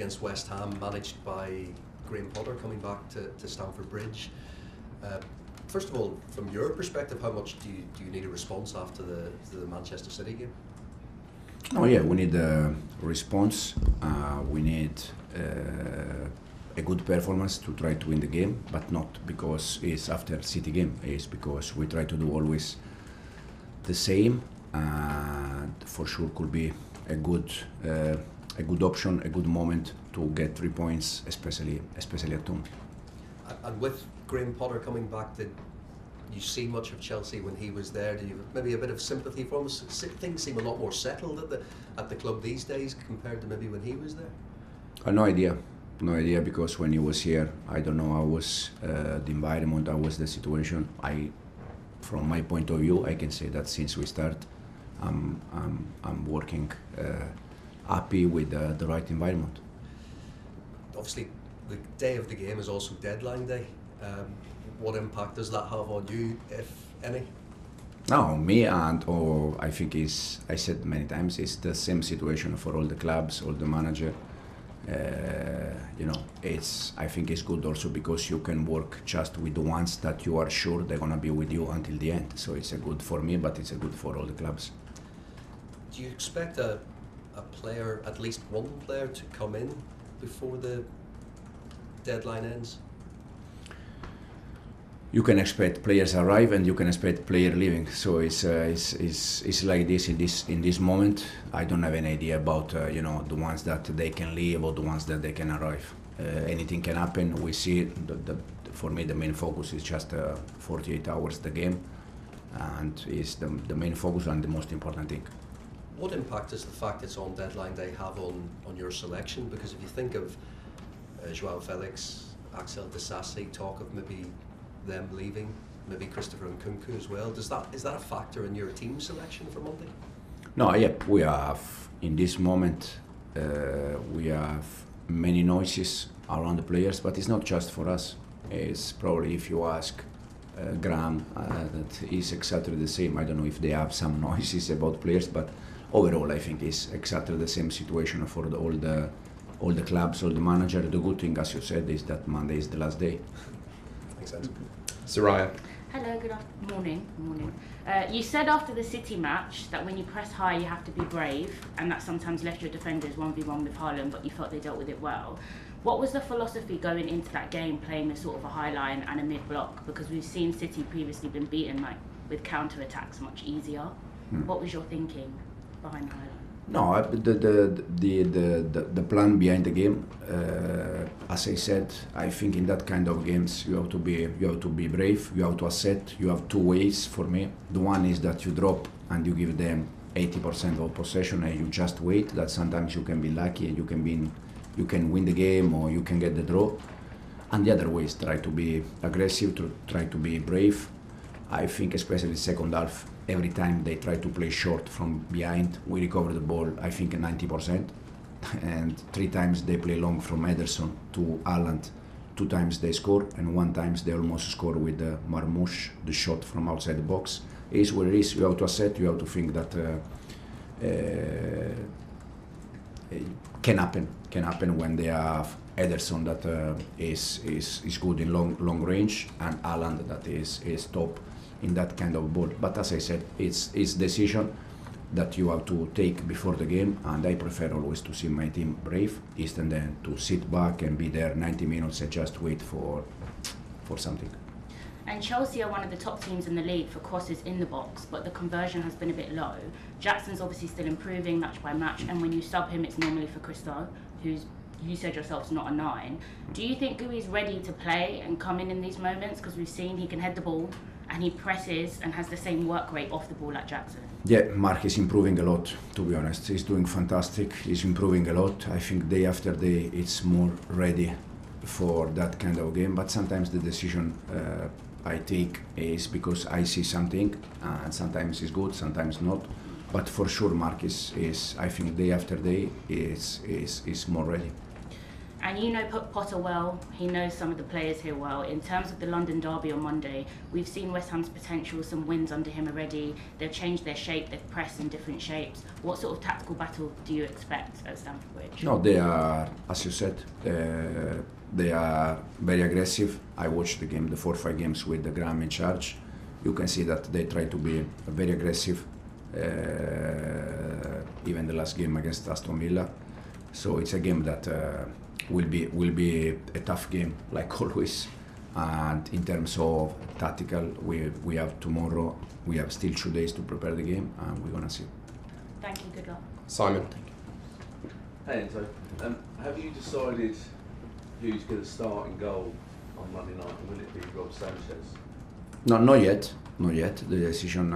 against West Ham, managed by Graham Potter, coming back to Stamford Bridge. First of all, from your perspective, how much do you need a response after the Manchester City game? Oh yeah, we need a response. We need a good performance to try to win the game, but not because it's after City game. It's because we try to do always the same. For sure, could be a good option, a good moment to get 3 points, especially at home. And with Graham Potter coming back, did you see much of Chelsea when he was there? Do you maybe a bit of sympathy for him? Things seem a lot more settled at the club these days compared to maybe when he was there. No idea, because when he was here, I don't know how was the environment, how was the situation. From my point of view, I can say that since we start, I'm working happy with the right environment. Obviously, the day of the game is also deadline day. What impact does that have on you, if any? No, me and I think I said many times, it's the same situation for all the clubs, all the manager. I think it's good also because you can work just with the ones that you are sure they're gonna be with you until the end. So it's a good for me, but it's a good for all the clubs. Do you expect a player, at least one player, to come in before the deadline ends? You can expect players arrive and you can expect player leaving. So it's like this in this moment. I don't have any idea about the ones that they can leave or the ones that they can arrive. Anything can happen. We see for me the main focus is just 48 hours the game, and is the main focus and the most important thing. What impact does the fact it's on deadline day have on your selection? Because if you think of Joao Felix, Axel Disasi, talk of maybe them leaving, maybe Christopher Nkunku as well. Is that a factor in your team selection for Monday? No, we have in this moment we have many noises around the players, but it's not just for us. It's probably if you ask Graham, that is exactly the same. I don't know if they have some noises about players, but overall I think it's exactly the same situation for all the clubs, all the manager. The good thing, as you said, is that Monday is the last day. Makes sense. Soraya. Hello, good morning. You said after the City match that when you press high you have to be brave, and that sometimes left your defenders 1v1 with Haaland, but you felt they dealt with it well. What was the philosophy going into that game, playing with sort of a high line and a mid-block? Because we've seen City previously been beaten with counter-attacks much easier. What was your thinking behind the high line? No, the plan behind the game, as I said, I think in that kind of games you have to be brave. You have to accept. You have two ways for me. The one is that you drop and you give them 80% of possession and you just wait. That sometimes you can be lucky and you can win the game or you can get the draw. And the other way is try to be aggressive, to try to be brave. I think especially the second half, every time they try to play short from behind, we recover the ball, I think 90%. And 3 times they play long from Ederson to Haaland. 2 times they score, and 1 time they almost score with Marmoush, the shot from outside the box. It is what it is. You have to accept, you have to think that it can happen when they have Ederson that is good in long range, and Haaland that is top in that kind of ball. But as I said, it's decision that you have to take before the game, and I prefer always to see my team brave instead than to sit back and be there 90 minutes and just wait for something. And Chelsea are one of the top teams in the league for crosses in the box, but the conversion has been a bit low. Jackson's obviously still improving match by match, and when you sub him, it's normally for Christo, who's, you said yourself, is not a 9. Do you think Gui's ready to play and come in these moments? Because we've seen he can head the ball, and he presses and has the same work rate off the ball like Jackson. Yeah, Mark is improving a lot, to be honest. He's doing fantastic. He's improving a lot. I think day after day it's more ready for that kind of game. But sometimes the decision I take is because I see something, and sometimes it's good, sometimes not. But for sure Mark is I think day after day is more ready. And you know Potter well, he knows some of the players here well. In terms of the London derby on Monday, we've seen West Ham's potential, some wins under him already. They've changed their shape, they've pressed in different shapes. What sort of tactical battle do you expect at Stamford Bridge? No, they are, as you said, they are very aggressive. I watched the game, the 4-5 games with the Graham in charge. You can see that they try to be very aggressive, even the last game against Aston Villa. So it's a game that will be a tough game, like always. And in terms of tactical, we have tomorrow, we have still 2 days to prepare the game, and we're gonna see. Thank you, good luck. Simon. Hey Enzo, have you decided who's going to start in goal on Monday night, and will it be Robert Sanchez? No, not yet. Not yet. The decision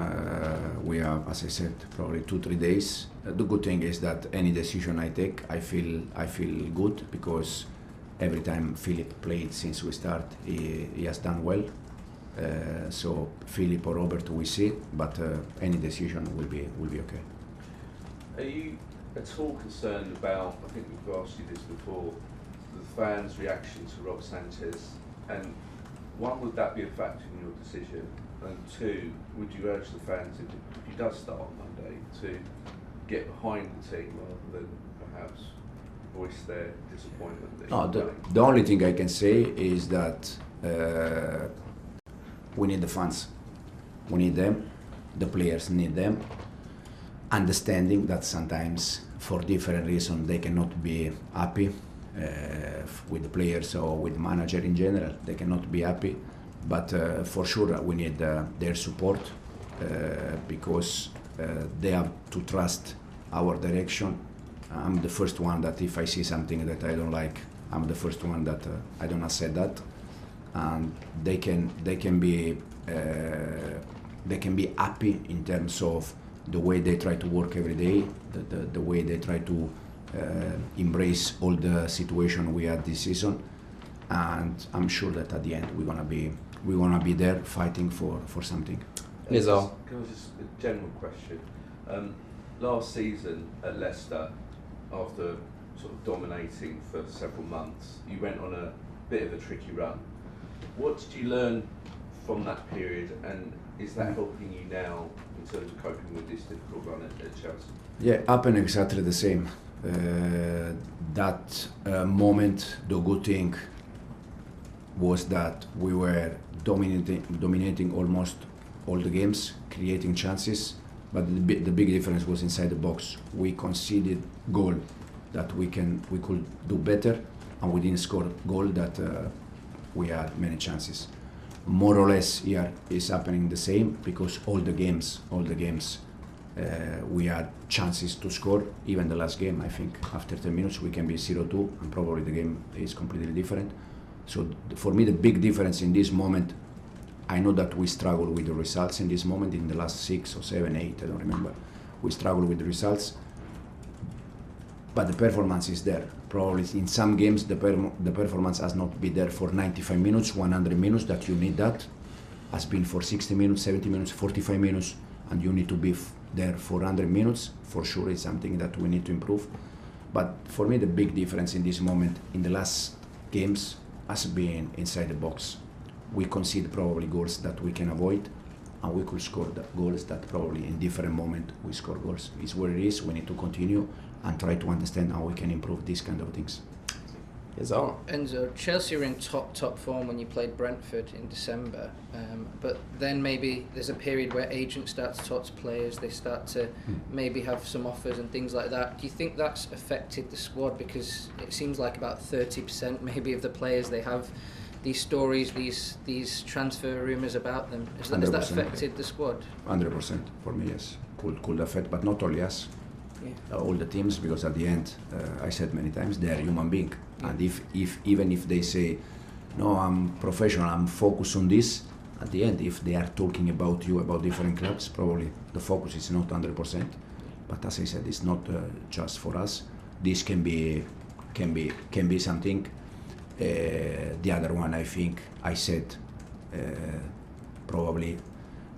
we have, as I said, probably 2-3 days. The good thing is that any decision I take, I feel good, because every time Philip played since we start, he has done well. So Philip or Robert, we see, but any decision will be okay. Are you at all concerned about, I think we've asked you this before, the fans' reaction to Robert Sanchez? And one, would that be a factor in your decision? And two, would you urge the fans, if he does start on Monday, to get behind the team rather than perhaps voice their disappointment? That No, the only thing I can say is that we need the fans. We need them. The players need them. Understanding that sometimes, for different reasons, they cannot be happy with the players or with the manager in general. They cannot be happy. But for sure we need their support, because they have to trust our direction. I'm the first one that if I see something that I don't like, I'm the first one that I don't accept that. And they can be happy in terms of the way they try to work every day, the way they try to embrace all the situation we had this season. And I'm sure that at the end we're gonna be there fighting for something. Nizar. Can I just a general question? Last season at Leicester, after sort of dominating for several months, you went on a bit of a tricky run. What did you learn from that period, and is that helping you now in terms of coping with this difficult run at Chelsea? Yeah, happened exactly the same. That moment, the good thing was that we were dominating almost all the games, creating chances, but the big difference was inside the box. We conceded goal that we could do better, and we didn't score goal that we had many chances. More or less here is happening the same, because all the games we had chances to score. Even the last game, I think after 10 minutes we can be 0-2, and probably the game is completely different. So for me, the big difference in this moment, I know that we struggle with the results in this moment, in the last 6 or 7, 8, I don't remember. We struggle with the results, but the performance is there. Probably in some games the performance has not been there for 95 minutes, 100 minutes, that you need that. Has been for 60 minutes, 70 minutes, 45 minutes, and you need to be there for 100 minutes. For sure it's something that we need to improve. But for me, the big difference in this moment, in the last games, has been inside the box. We concede probably goals that we can avoid, and we could score the goals that probably in different moment we score goals. It's what it is. We need to continue and try to understand how we can improve these kind of things. Nizar. Enzo, Chelsea were in top form when you played Brentford in December, but then maybe there's a period where agents start to talk to players, they start to maybe have some offers and things like that. Do you think that's affected the squad? Because it seems like about 30% maybe of the players, they have these stories, these transfer rumours about them. Has that affected the squad? 100% for me, yes. Could affect, but not only us. Yeah. All the teams, because at the end, I said many times, they are human beings. Yeah. And even if they say, no, I'm professional, I'm focused on this, at the end, if they are talking about you, about different clubs, probably the focus is not 100%. But as I said, it's not just for us. This can be something. The other one, I think, I said, probably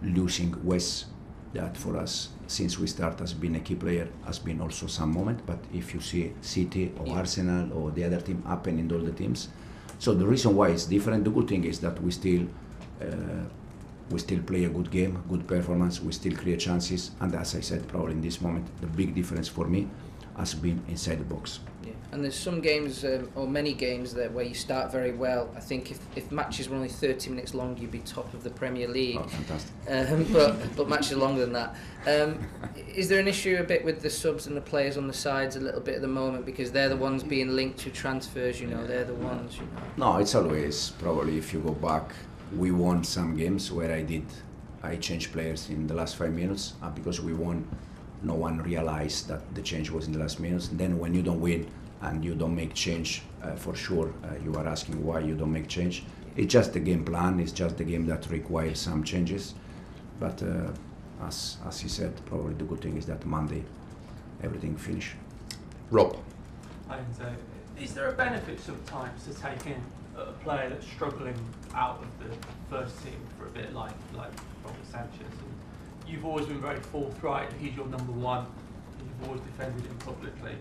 losing Wes that for us, since we start, has been a key player, has been also some moment. But if you see City or Arsenal or the other team happen in all the teams, so the reason why it's different, the good thing is that we still play a good game, good performance, we still create chances, and as I said, probably in this moment, the big difference for me has been inside the box. Yeah. And there's some games, or many games, that where you start very well. I think if matches were only 30 minutes long, you'd be top of the Premier League. Oh, fantastic. But matches are longer than that. Is there an issue a bit with the subs and the players on the sides a little bit at the moment, because they're the ones being linked to transfers, you know, they're the ones, you know? No, it's always, probably if you go back, we won some games where I changed players in the last 5 minutes, because we won, no one realized that the change was in the last minutes. And then when you don't win and you don't make change, for sure, you are asking why you don't make change. It's just the game plan, it's just the game that requires some changes. But as he said, probably the good thing is that Monday everything finished. Rob. Enzo, is there a benefit sometimes to taking a player that's struggling out of the first team for a bit, like Robert Sanchez? And you've always been very forthright that he's your number one. You've always defended him publicly.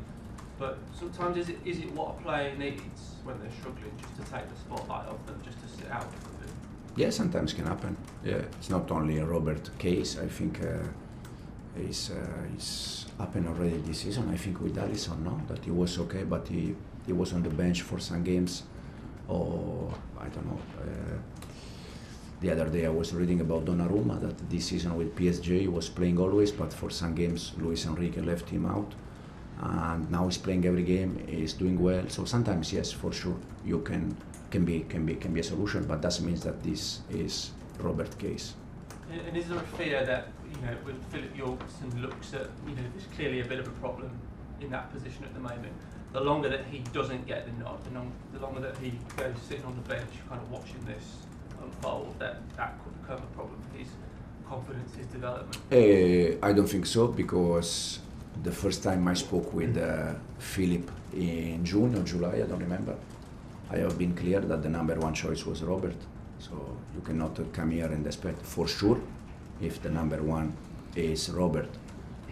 But sometimes is it what a player needs when they're struggling, just to take the spotlight off them, just to sit out for a bit? Yeah, sometimes can happen. Yeah, it's not only a Robert case. I think it's happened already this season. I think with Alisson, no, that he was okay, but he was on the bench for some games, or I don't know. The other day I was reading about Donnarumma, that this season with PSG he was playing always, but for some games Luis Enrique left him out, and now he's playing every game. He's doing well. So sometimes, yes, for sure, you can be a solution, but that means that this is Robert's case. And is there a fear that, you know, when Philip Jorgensen looks at, you know, there's clearly a bit of a problem in that position at the moment, the longer that he doesn't get the nod, the longer that he goes sitting on the bench kind of watching this unfold, that could become a problem for his confidence, his development? I don't think so, because the first time I spoke with Philip in June or July, I don't remember, I have been clear that the number one choice was Robert. So you cannot come here and expect, for sure, if the number one is Robert,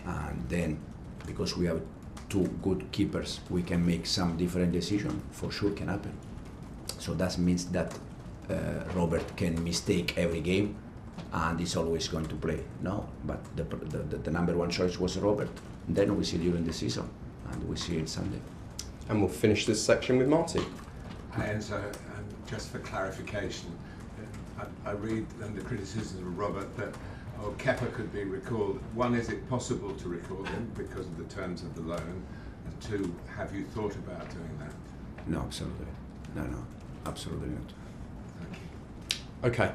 and then because we have two good keepers, we can make some different decision, for sure can happen. So that means that Robert can mistake every game and he's always going to play. No, but the number one choice was Robert. And then we see during the season, and we see it Sunday. And we'll finish this section with Marty. Enzo, just for clarification, I read the criticism of Robert that Kepa could be recalled. One, is it possible to recall him because of the terms of the loan? And two, have you thought about doing that? No, absolutely. No, absolutely not. Thank you. Okay.